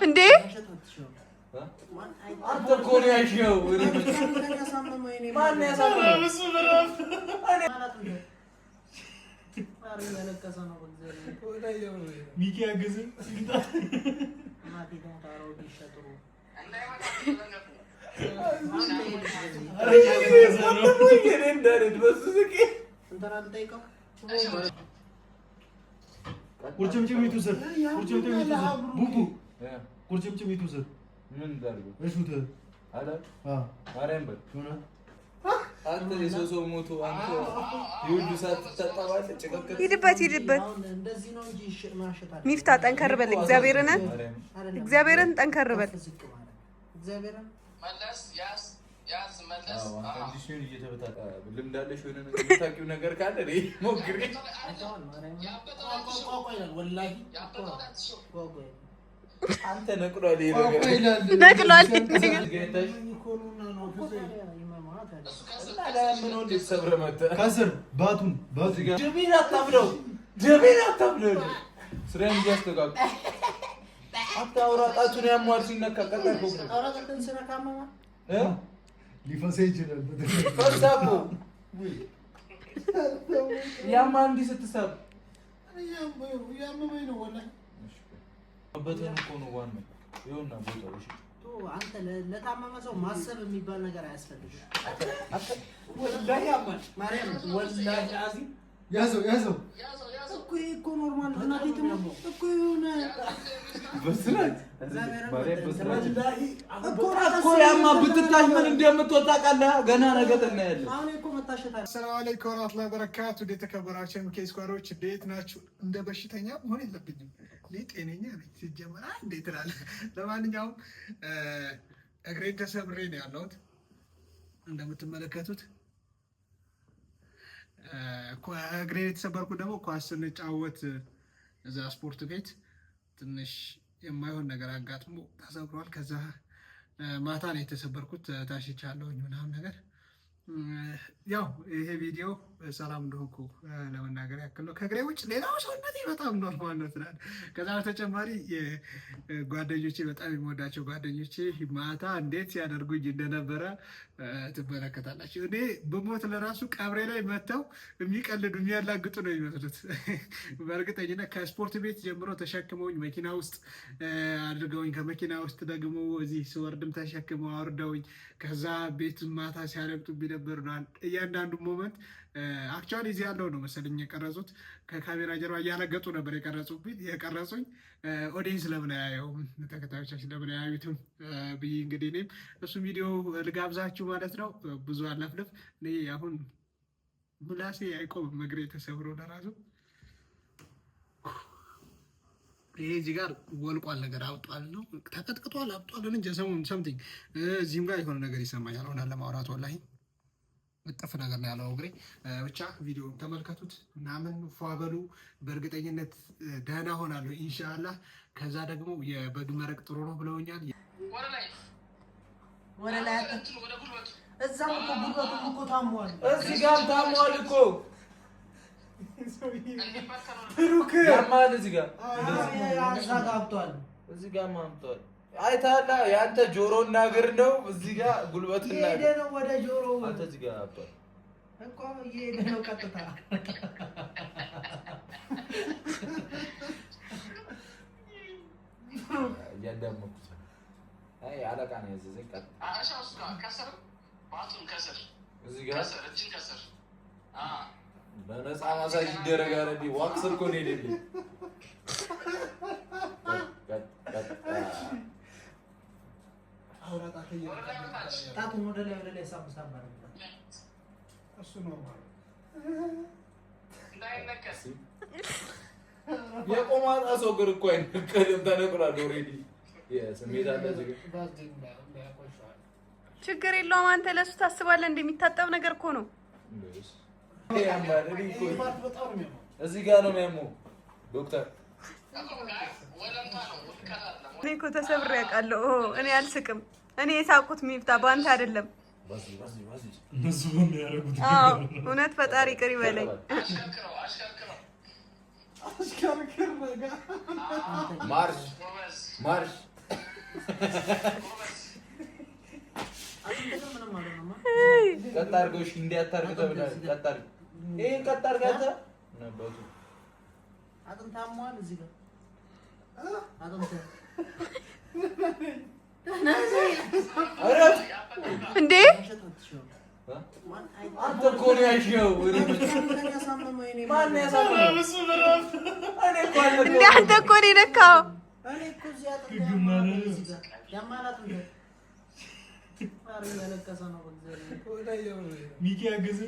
እንዴ አንተ እኮ ነው ያልሽው። ማን ያሳመመው? ሚኪ ያገዘ ቁርጭምጭሚቱ ስር ቡቡ ቁርጭምጭሚቱ ስር ምን ዳርጉ እሹት አለ ማርያም በል አንተ የሶሶ ሞቱ አንተ ይሁሉ ሰዓት ተጣጣባለ ጭቀቀ ሂድበት እንደዚህ ነው እንጂ ማሸታል ሚፍታ ጠንከር በል እግዚአብሔርን ጠንከር በል እግዚአብሔርን መለስ ያዝ መለስ ኮንዲሽን እየተበታታ ልምዳለሽ ሆነ ታቂው ነገር ካለ ለይ ሞግሪ ወላሂ አንተ ነቅሏል ይሄ ነገር ጌታሽ ኢኮኖሚና ነው ምን ወንድ ሰብረ መጣ ከስር ባቱን ደቤን አታብለው ስራን ያስተጋግ አታውራ ጣቱን ያሟር ሲነካ ቀጣይ ኮብረ አራቀን ስነካማማ ሊፈሳ ይችላል ፈሳቡ ያማ እንዲ ስትሰብ ያመመኝ ነው ወላሂ በተን እኮ ነው ዋናው ይሁንና ቦታው እሺ አንተ ለታመመ ሰው ማሰብ የሚባል ነገር አያስፈልግም። ወላሂ ያማል ማርያም ወላሂ አዚ ያዘው እኮ ኖርማል ነው። እናቴ ነው እኮ የሆነ በስራት እኮ ያማ ብትታሽ ምን እንደምትወጣ ቃላ ገና ነገ እናያለን። አሁን እኮ መታሸታ። ሰላም አለይኩም ወራህመቱላሂ ወበረካቱ። የተከበራችሁ የምኬስ ጓሮች እንዴት ናችሁ? እንደ በሽተኛ መሆን የለብኝም። ጤነኛ ነኝ ሲጀመር እንዴት ትላለህ? ለማንኛውም እግሬን ተሰብሬ ነው ያለሁት እንደምትመለከቱት። እግሬን የተሰበርኩት ደግሞ ኳስ ስንጫወት እዛ ስፖርት ቤት ትንሽ የማይሆን ነገር አጋጥሞ ተሰብሯል። ከዛ ማታ ነው የተሰበርኩት። ታሽቻለሁኝ ምናምን ነገር ያው ይሄ ቪዲዮ ሰላም እንደሆንኩ ለመናገር ያክል ነው። ከእግሬ ውጭ ሌላው ሰውነቴ በጣም ኖርማል ነው ትላል። ከዛ በተጨማሪ ጓደኞቼ በጣም የሚወዳቸው ጓደኞቼ ማታ እንዴት ሲያደርጉኝ እንደነበረ ትመለከታላችሁ። እኔ በሞት ለራሱ ቀብሬ ላይ መጥተው የሚቀልዱ የሚያላግጡ ነው የሚመስሉት። በእርግጠኝነት ከስፖርት ቤት ጀምሮ ተሸክመውኝ መኪና ውስጥ አድርገውኝ ከመኪና ውስጥ ደግሞ እዚህ ስወርድም ተሸክመው አውርደውኝ ከዛ ቤት ማታ ሲያለቅጡብኝ ነበር። እያንዳንዱ ሞመንት አክቹዋሊ እዚህ ያለው ነው መሰለኝ የቀረጹት። ከካሜራ ጀርባ እያለገጡ ነበር የቀረጹኝ። ኦዲየንስ ለምን አያየውም? ተከታዮቻችን ለምን አያዩትም ብዬ እንግዲህ እኔም እሱ ቪዲዮ ልጋብዛችሁ ማለት ነው። ብዙ አላፍልፍ። እኔ አሁን ምላሴ አይቆምም፣ እግሬ ተሰብሮ ለራሱ ይሄ እዚህ ጋር ወልቋል፣ ነገር አብጧል ነው ተቀጥቅጧል፣ አብጧል እንጂ ሰምቲንግ እዚህም ጋር የሆነ ነገር ይሰማኛል። ሆነ ለማውራት ወላሂ እጥፍ ነገር ነው ያለው እግሬ። ብቻ ቪዲዮውን ተመልከቱት ምናምን ፏበሉ። በእርግጠኝነት ደህና ሆናለሁ ኢንሻአላህ። ከዛ ደግሞ የበግ መረቅ ጥሩ ነው ብለውኛል። ወደ ላይ እዛም እኮ ጉልበቱ እኮ ታሟል። እዚህ ጋር ታሟል እኮ ብሩክ ያማል። እዚህ ጋር አዛጋብቷል። እዚህ ጋር ማምጧል። አይታላ ያንተ ጆሮና እግር ነው። እዚህ ጋር ጉልበትና ሄደ ነው ወደ ጆሮ። አንተ እዚህ ጋር አጥቷል እኮ እየሄደ ነው ቀጥታ። ያዳመኩት አይ አለቃ ነው ያዘዘኝ። ቀጥታ አሻውስ ጋር ከስር ባቱን ከስር እዚህ ጋር ከስር እጅን ከስር በነፃ ማሳጅ ይደረጋል። እንዴ ዋክስ እኮ ነው የሌለኝ። ታቱን ወደ ላይ ሳብ ማለት እሱ ኖርማል እንዳይነከስ የቆማጣ ሰው እግር እኮ አይነቀልም፣ ተነቅሏል ኦልሬዲ። የስሜት አለ እዚህ ጋር ችግር የለውም። አንተ ለሱ ታስባለህ። እንደሚታጠብ ነገር እኮ ነው። እዚህ ጋር ነው የሚያመው ዶክተር። እኔ እኮ ተሰብሬ አውቃለሁ። እኔ አልስቅም። እኔ የሳቁት ሚፍታ በአንተ አይደለም። እነሱ በሚያደርጉት እውነት ፈጣሪ ይቅር ይበለኝ። ማርሽ ጎበዝ ማርሽ ቀጥ አድርገው እሺ እንዲያታርግ ተብሏል ቀጥ አድርግ ይሄን ቀጥ አድርግ አንተ ነበቱ አጥንታሟል እዚህ ጋር እንዴ አንተ እኮ ነው ያልሽው ማን ያሳመመው እንዴ አንተ እኮ ነው የነካው ሚኪ ያገዘ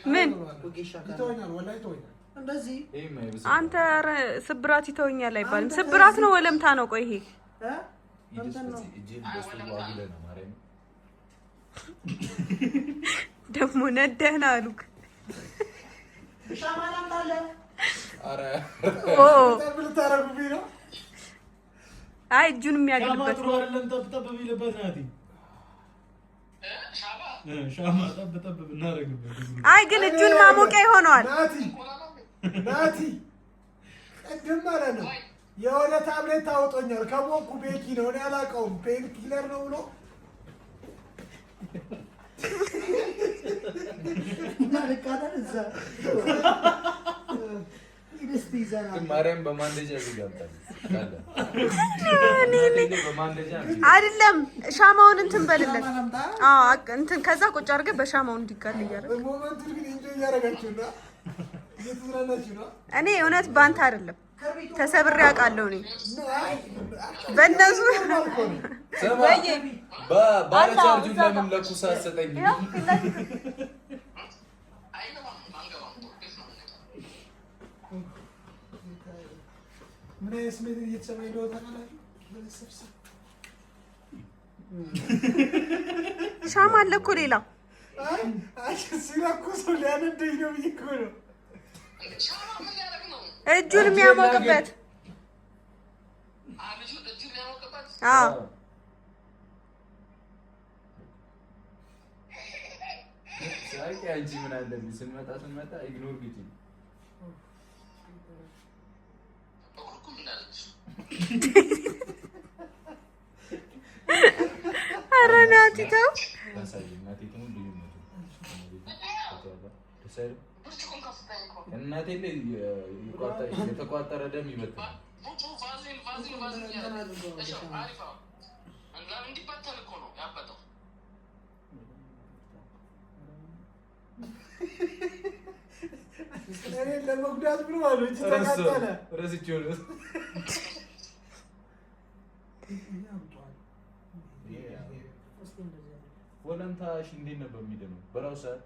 ምን አንተ ስብራት ይተውኛል አይባልም። ስብራት ነው ወለምታ ነው። ቆይ ይሄ ደግሞ ነደህና አሉክ። አይ እጁን የሚያግልበት ሻማ ጠብ ጠብ ብናደርግበት አይ ግን እጁን ማሞቂያ ይሆነዋል። ናቲ ቅድም ማለት ነው የሆነ ታብሌት ታውጦኛል ከሞኩ ቤኪ ነው እኔ አላውቀውም ፔን ኪለር ነው ብሎ ማርያም በማንደጃ ዝጋታል አይደለም ሻማውን እንትን በልለት። አዎ እንትን ከዛ ቁጭ አድርገህ በሻማው እንዲጋል እያደረግህ ሞመንቱን ግን ኢንጆይ እያደረጋችሁ ነው እየተዝናናችሁ ነው። እኔ እውነት ባንተ አይደለም ተሰብሬ አውቃለሁ። እኔ በእነሱ ወይ ባለቻርጁ ለምን ለኩሳ ሰጠኝ ምን ስሜት እየተሰማኝ ነው ታውቃላችሁ? ሻማ አለ እኮ ሌላ አይ ሲላኩስ ሊያነደኝ ነው ብዬሽ እኮ ነው እጁን የሚያሞቅበት። አዎ ሳይቅ አንቺ ምን አለብኝ ስንመጣ ኢግኖር ቢቲ ኧረ ናቲ ተው እናቴ ላይ የተቋጠረ ደም ይበትናል። ለመጉዳት ብሎ ማለት ተቃጠለ ረስቼው ነው። ወለምታሽ እንዴት ነበር የሚደነው? በራው ሰዓት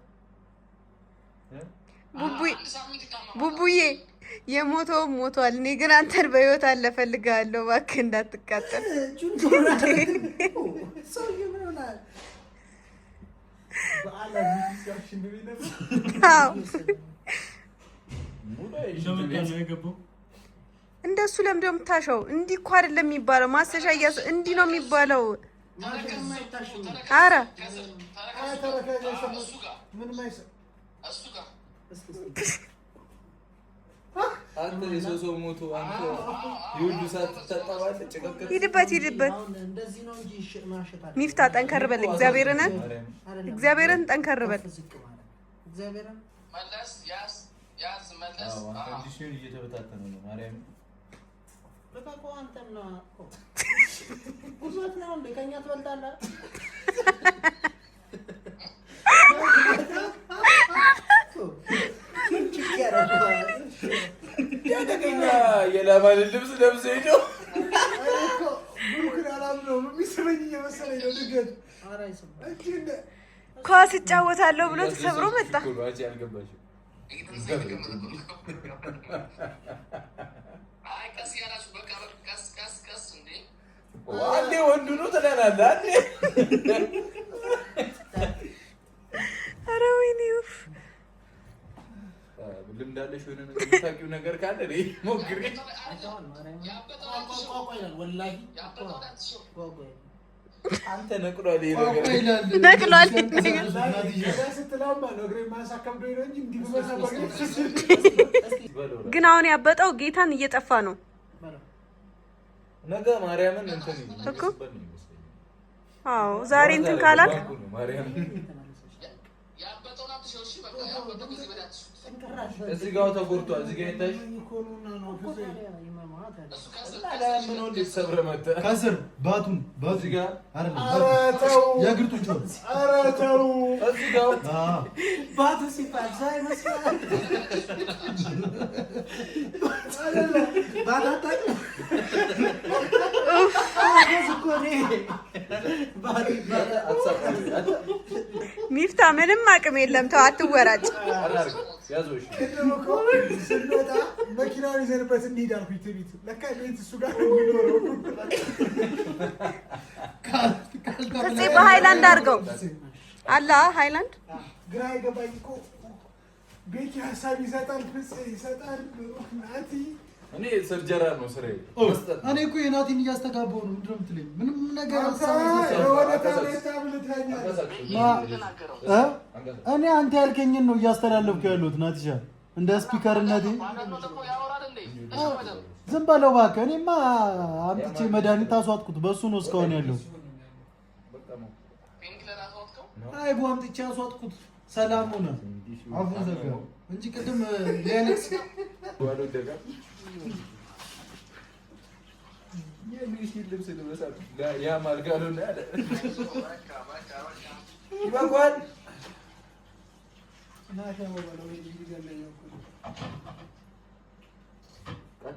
ቡቡዬ የሞተው ሞቷል። እኔ ግን አንተን በህይወት አለ እፈልግሃለሁ። እባክህ እንዳትቃጠል። እንደሱ ለምንድን ነው የምታሸው? እንዲህ እኮ አይደለም የሚባለው። ማሰሻ እንዲህ ነው የሚባለው። ኧረ አንተ የሰው ሞቶ አንተ ይሁሉ ሰዓት ተጣጣባለ ጭቀቀ ሂድበት ሚፍታ ጠንከር በል። እግዚአብሔርን ጠንከር በል። ኮንዲሽን እየተበታተነ ነው። ማርያም በቃ አንተና ጉዞት ነው እንደ ከኛ ትበልጣለህ። ያደገኛ የላማን ልብስ ለብሶ ሄዶ ብሩክን አላምነውም የሚስበኝ እየመሰለኝ ነው። ድንገት ኳስ እጫወታለሁ ብሎ ተሰብሮ መጣ። አንዴ ወንዱ ነው ትለናለህ። ኧረ ወይኔ ልምድ አለሽ የሆነ ነገር የምታውቂው ነገር ነገር ካለ ሞክሪ አንተ ነቅሏል ግን አሁን ያበጠው ጌታን እየጠፋ ነው ነገ ማርያምን እንትን እኮ አዎ ዛሬ እንትን ካላክ እዚህ ጋር ተጎድቷል እዚህ ጋር ይታይሽ ምን ወንድ ሰብረ መጣ ከስር ባቱን እዚህ ጋር አረተው የግርጡን ጮህ አረተው እዚህ ጋር ባቱ ሲባል ሳይ መስላል ባዳታ ሚፍታ ምንም አቅም የለም ተው አትወራጭ ያዞሽ ስንወጣ መኪናውን ይዘንበት እንሂድ አልኩኝ ትቢት ለካ ቤት እሱ ጋር ነው የሚኖረው ፍፄ በሃይላንድ አድርገው አላ ሃይላንድ ግራ የገባኝ እኮ ቤኪ ሀሳብ ይሰጣል ፍፄ ይሰጣል ናቲ እኔ ሰርጀራ ነው ስራዬ እኔ እኮ የናቲን እያስተጋባው ነው ምንድነው የምትለኝ ምንም ነገር እኔ አንተ ያልከኝን ነው እያስተላለፍኩ ያለሁት ናቲሻ እንደ ስፒከርነቴ ዝም በለው እባክህ እኔማ አምጥቼ መድኃኒት አስዋጥኩት በእሱ ነው እስካሁን ያለው አይ አምጥቼ አስዋጥኩት ሰላም ሆነ አፉን ዘጋ እንጂ ቅድም ሊያለቅስ የሚሽል ልብስ ልበሳት ያ ማልጋሉና ያለ ይባጓል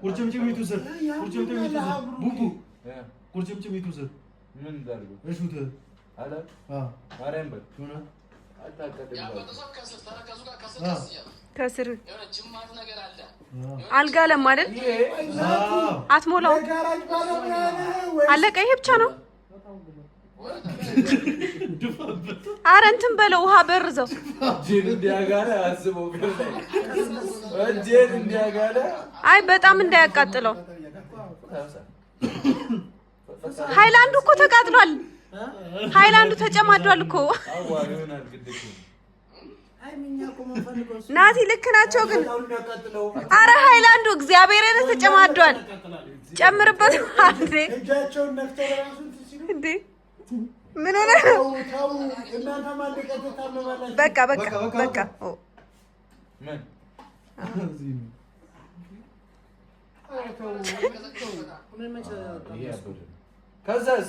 ቁርጭምጭሚቱ ስር ቁርጭምጭሚቱ ስር ቡቡ ቁርጭምጭሚቱ ስር ምን ዳርጉ እሹት አለ ማርያም በል ሆነ ከስር አልጋ ለም አይደል አትሞላው አለቀ ይሄ ብቻ ነው ኧረ እንትን በለው ውሃ በርዘው ጄን እንዲያጋለ አስበው ጄን እንዲያጋለ አይ በጣም እንዳያቃጥለው ሃይላንዱ እኮ ተቃጥሏል ሃይላንዱ ተጨማዷል እኮ አዋሪውናል ግድክ ናቲ ልክ ናቸው ግን አረ ሃይላንዱ እግዚአብሔርን ተጨማዷል ጨምርበት አንዴ እጃቸውን ነክተው ራሱ እንዴ ምን ሆነ እናንተ ማን ተቀጥታለባላችሁ በቃ በቃ በቃ ምን ከዛስ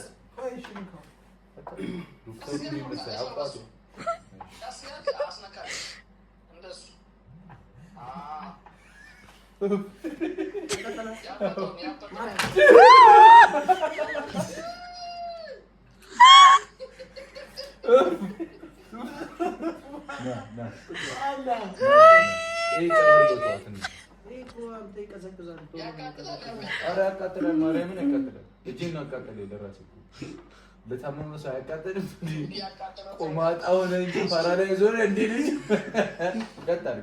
ያቃጥላል ማርያምን ያቃጥላል እጄን አቃጠለ ለራሱ በታመመ ሰው አያቃጥልም ቆማጣ ሆነ እንጂ ፓራላይዝ ሆነ እንዴ ልጅ ቀጣል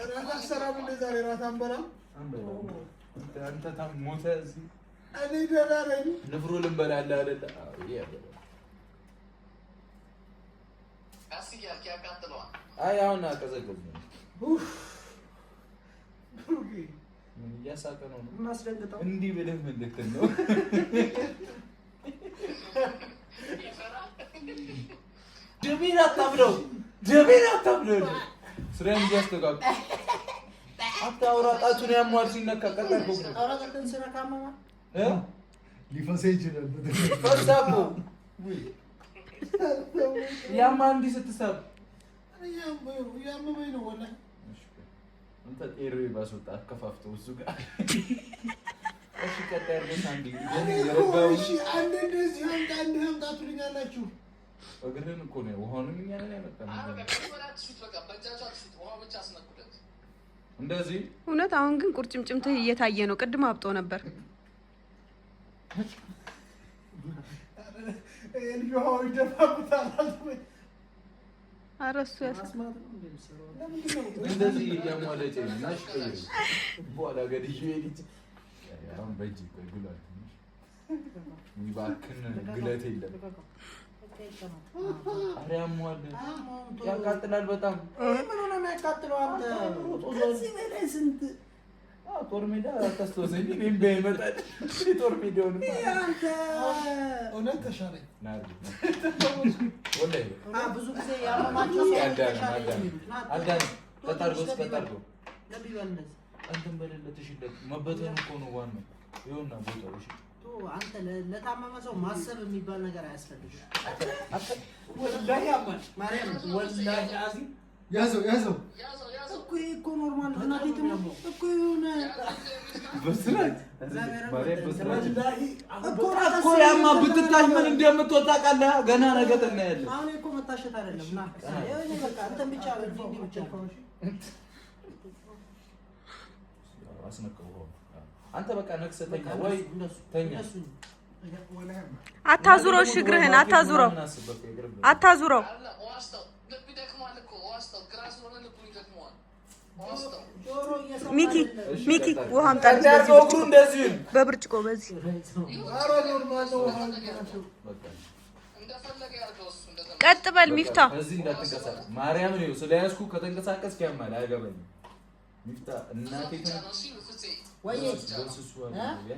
ራታ ሰራም እንደዛሬ ራታ አንበላ አንተ ታሞተ እዚህ እኔ ደህና ነኝ ንፍሮ ልንበላለ አይደለ አይ አሁን አቀዘቀዝ ምን እያሳቀ ነው ማስደንግጠው እንዲህ ብለህ ምን ልትል ነው ደሜን አታብለው ስራን እያስተጋባ አታውራ ጣቱን ያሟል ሲነካ ቀጣይ ኮብረ አራቀን ስለካመማ ሊፈሳ ይችላል ፈሳቦ ያማ እንዲህ ስትሳብ ያመመኝ ነው ወላሂ አንተ ጤሬ ባስወጣ አከፋፍተው እሱ ጋር እሺ ቀጣይ አርገን አንዴ እሺ አንዴ እንደዚህ አንተ ትሉኛላችሁ እግርህን እኮ ነው ውሃውንም እኛ ነን ያመጣነው እንደዚህ እውነት አሁን ግን ቁርጭምጭምትህ እየታየ ነው ቅድም አብጦ ነበር ልጅው ይደፋብታል አልተመኝ አረሱ አስማት ነው እንደምሰራው እንደዚህ ያሟለጨ ናሽ ቀይር በኋላ ገድዬ ልጅ አሁን በእጅ ግሏል ይባክን ግለት የለም አሪያሟል ያቃጥላል በጣም ምን ሆነ የሚያቃጥለው አንተ እዚህ በላይ ስንት ጦር ሜዳ ተስተወሰኝ ቢም በይመጣል ጦር ሜዳውን አንተ እውነት ተሻለኝ ናርዲ ወላሂ ብዙ ጊዜ ያመማቸው ሰው አዳን ተጣርጎስ ተጣርጎ ለቢበልነስ አንተም በሌለ ተሽለት መበተኑ እኮ ነው ዋናው ይሁንና ቦታው እሺ አንተ ለታመመ ሰው ማሰብ የሚባል ነገር አያስፈልግም ወላሂ ያማል ማርያም ወላሂ አዚም ያዘው እኮ ኖርማል እናቴት ነው እኮ የሆነ በስራት ወላሂ እኮ ያማ ብትታሽ ምን እንደምትወጣ ቃላ ገና ነገ እናያለን አሁን እኮ መታሸት አይደለም ና እኔ በቃ እንትን ብቻ እንዲህ ብቻ አስነቀው አንተ በቃ ነክሰተኛ ወይ ተኛ አታዙረው እግርህን አታዙረው ሚኪ ውሃ አምጣ በብርጭቆ በዚህ ቀጥ በል ሚፍታ እዚህ እንዳትንቀሳቀስ ማርያም ነው ስለያዝኩ ከተንቀሳቀስክ ያማል አይገባኝም ሚፍታ እናቴ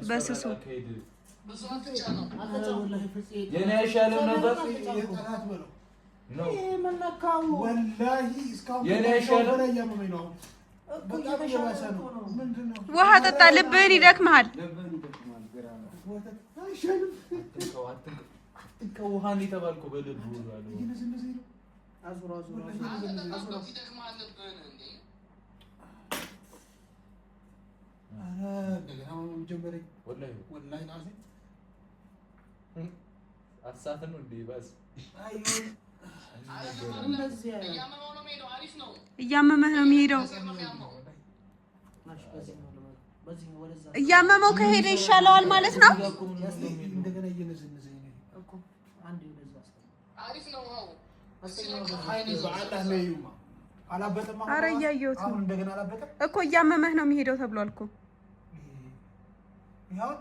በስሱ የኔ አይሻልም ነበር ነው ወላሂ እስካሁን የኔ አይሻልም ውሃ ጠጣ ልብህን ይደክምሃል ውሃን የተባልኩ በልብ አዙራ አሳት ነው እንዴ ባስ እያመመህ ነው የሚሄደው እያመመው ከሄደ ይሻለዋል ማለት ነው እንደገና እየነዘነዘኝ ነው እኮ አንዴ ወደዛ አሪፍ ነው አላበጠም ኧረ እያየሁት አሁን እንደገና አላበጠም እኮ እያመመህ ነው የሚሄደው ተብሏል እኮ ያው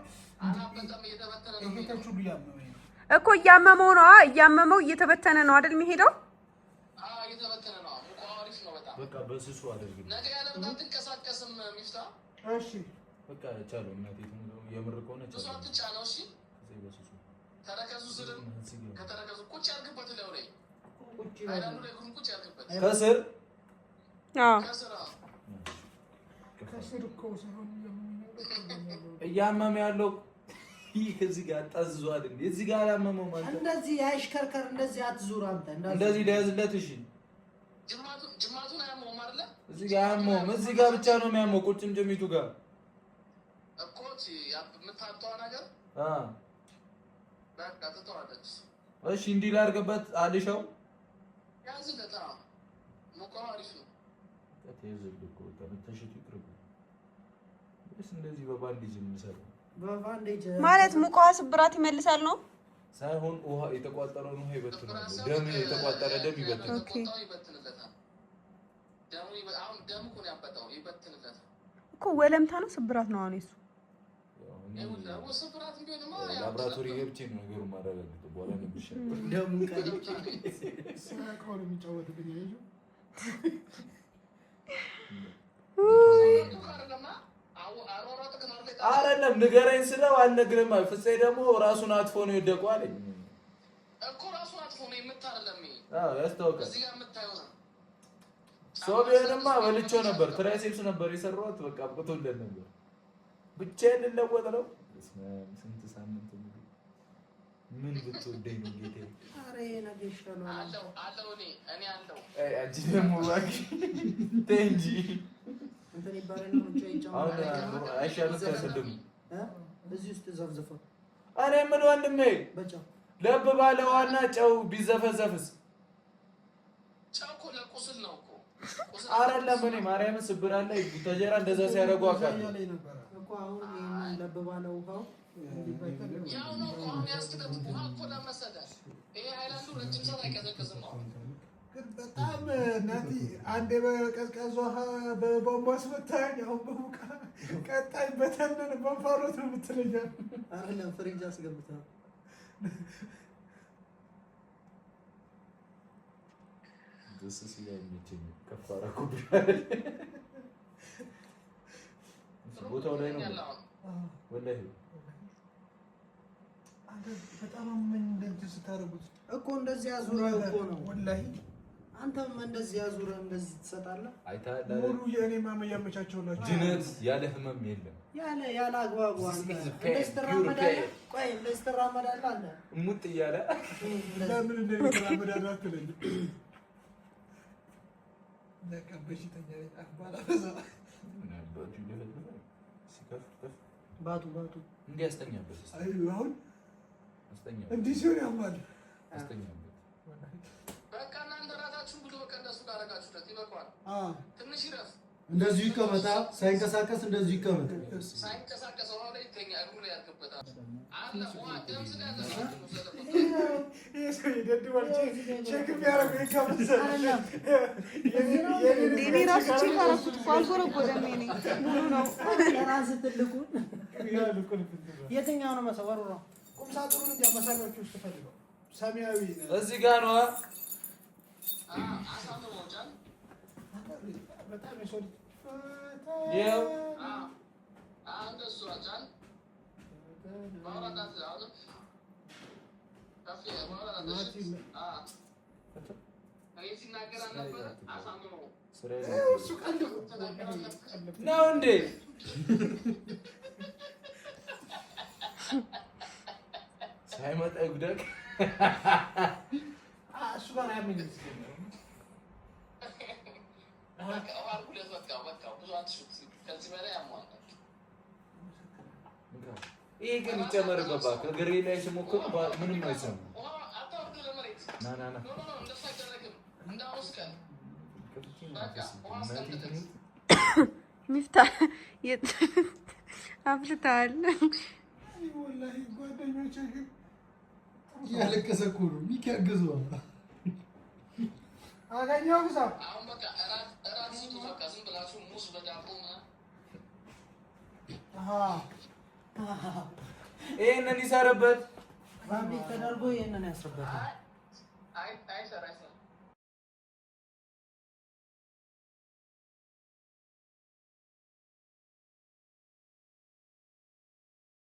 አላበጠም እየተበተነ ነው እየተቹ ቢያመመኝ እኮ እያመመው ነው እያመመው እየተበተነ ነው አይደል የሚሄደው እየተበተነ ነው አሪፍ ነው በጣም በቃ በስሱ አድርግ ነገ ያለ አትንቀሳቀስም ሚፍታ እሺ በቃ ቻለው እናቴ የምር ከሆነ ብዙ አትጫነው እሺ ተረከዙ ስር ከተረከዙ ቁጭ ያርግበት ላይ ላይ ቁጭ አይላንዱ ላይ ቁጭ ያርግበት ከስር ከስር እኮ ሳይሆን እያመመ ያለው ይህ ከዚህ ጋር ጠዝዟል እንዴ እዚህ ጋር ያመመው ማለት እንደዚህ ያሽከርከር እንደዚህ አትዙር አንተ እንደዚህ ሊያዝለት እሺ ጅማቱን አያመው ማለት እዚህ ጋር ያመው እዚህ ጋር ብቻ ነው የሚያመው ቁርጭምጭሚቱ ጋር እኮ የምታጠዋ ነገር በቃ ተተዋለች እሺ እንዲህ ላድርግበት አልሻው ያዝለታ ሙቀው አሪፍ ነው ተይዘልኩ ተመተሽቱ ይቅርብ እስ እንደዚህ በባንዴጅ የምሰራው በባንዴጅ ማለት ሙቀዋ ስብራት ይመልሳል ነው ሳይሆን ውሃ የተቋጠረውን ውሃ ይበትናል ደም የተቋጠረ ደም ይበትናል ኦኬ ደሙ እኮ ነው ያበጣው ይበትንለታል እኮ ወለምታ ነው ስብራት ነው አሁን እሱ ላብራቶሪ ገብቼ ነው ነገሩ ማረጋገጥ በኋላ ነው የሚሻለው ደሙ ቀሪ ሳይኮ ነው የሚጫወትብኝ አይደል አይደለም ንገረኝ ስለው አልነግርም ፍፄ ደግሞ ራሱን አጥፎ ነው የወደቀው አለኝ እኮ ራሱን አጥፎ ነው የምታረለም ያስታውቃል እዚህ ጋር የምታየው ነው ሰው ቢሆንማ በልቼው ነበር ትራይሴፕስ ነበር የሰራሁት በቃ አብቅቶለት ነበር ብቻዬን ልለወጥ ነው ስንት ሳምንት ምን ብትወደኝ ነው ጌታዬ አሬ ነገሽ ነው አለው እኔ አለው አንቺ ደግሞ እባክህ ተይ እንጂ እንትን ይባላል ነው ጨይጫው አይሻልም ከስልም እዚህ ውስጥ ዘፍዘፈው እኔ ምን ወንድሜ በጫው ለብ ባለ ዋና ጨው ቢዘፈዘፍስ ጨው እኮ ለቁስል ነው እኮ አይደለም እኔ ማርያምን ስብራት ላይ ተጀራ እንደዛ ሲያደርጉ አካል እኮ አሁን ይሄን ለብ ባለ ውሃው ያው ነው እኮ አሁን ያስክተት ውሃ እኮ ለመሰለህ ይሄ ሃይላንዱ ረጅም ሰዓት አይቀዘቅዝም ነው። ግን በጣም እናቴ አንዴ በቀዝቃዛ ውሃ በቧንቧ አስመታኝ፣ አሁን በሙቃ ቀጣይ በተነን በንፋሮት ነው የምትለኛል። አይደለም ፍሪጅ አስገብተህ ደስ ሲል አይመቸኝ ከፍ አደረኩ። ቦታው ላይ ነው ወላሂ በጣም አመኝ እንደዚህ ስታደርጉት እኮ እንደዚህ አዙረህ እኮ ነው ወላሂ። አንተም እንደዚህ አዙረህ እንደዚህ ትሰጣለህ። አይተሃል ሙሉ የእኔ ማመ ያመቻቸውላችሁ ድነት ያለ ህመም የለም። ያለ አግባቡ አንተ እንደዚህ ትራመዳለህ። ቆይ እንደዚህ ትራመዳለህ አለ ሙጥ እያለ ለምን እንደሚራመዳለህ አትለኝ። ለካ በሽተኛ ነኝ አባላ በዛ ባቱ እንዲህ ያስተኛበት አይ አሁን ያስተኛበት እንዲህ ሲሆን ያማል። ያስተኛበት በቃ እናንተ ራሳችሁን ብሎ በቃ እነሱ ካደረጋችሁለት ይበቃዋል። ትንሽ ይረፍ። እንደዚሁ ይቀመጣ፣ ሳይንቀሳቀስ እንደዚሁ ይቀመጥ። ሳይንቀሳቀስ ውሃ ላይ ይተኛል፣ እግሩ ላይ ያርግበታል። አለ ውሃ ደም ስለያዘ ይሄ ሰው ይደድባል። ቼክ ቢያደርገው ይቀመጣል። እኔ ራሱ ቼክ አደረኩት እኮ አልጎረጎረም። እኔ ሙሉ ነው። የራስህ ትልቁን የትኛው ነው መሰወሩ ነው? ቁም ሳጥኑን እንጃ መሳቢያዎቹ ውስጥ ፈልገው ሰማያዊ እዚህ ጋር ነው። አሳምሮጫል በጣም የሰው ልጅ ይኸው እንደሱ አጫል ማውራታት አሁን ከፍ ማውራታት ሲናገር አልነበረ አሳምሮ እሱ ቀልድ ነው እንዴ? ሳይመጣ ይጉዳል። እሱ ጋር ያመኝ ይሄ ግን ይጨመር ገባ። ከግሬ ላይ ስሞክር ምንም አይሰማም። ና ሚፍታ አፍልተዋል። ወላሂ ጓደኞቼ ግን እያለቀሰ እኮ ነው የሚያግዘው። አገኘው ግዛ ይሄንን ይሰረበት ባንዴ ተደርጎ ይሄንን ያስርበታል።